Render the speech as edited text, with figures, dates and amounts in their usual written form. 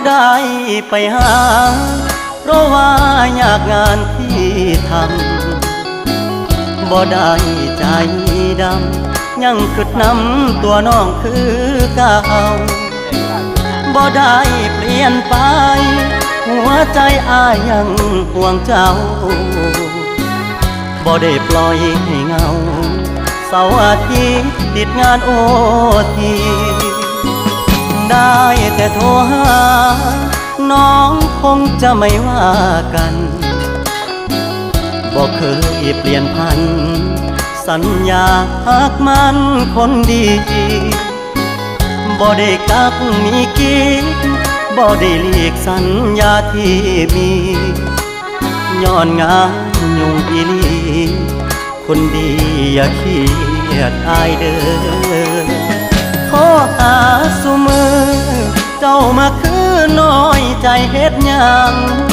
ได้ไปหาเพราะว่าอยากงานที่ทำบ่ได้ใจดำยังกึดนำตัวน้องคือเก่าบ่ได้เปลี่ยนไปหัวใจอ้ายยังห่วงเจ้าบ่ได้ปล่อยให้เงาเสาร์อาทิตย์ติดงานโอทีได้แต่โทรหาน้องคงจะไม่ว่ากันบอกเคยเปลี่ยนพันสัญญาหากมันคนดีบ่ได้กักมีกิ๊กบ่ได้หลีกสัญญาที่มีย้อนงานยุ่งอีหลีคนดีอย่าเครียดอายเด้อขอหาสุมือเจ้ามาคือน้อยใจเฮ็ดหยัง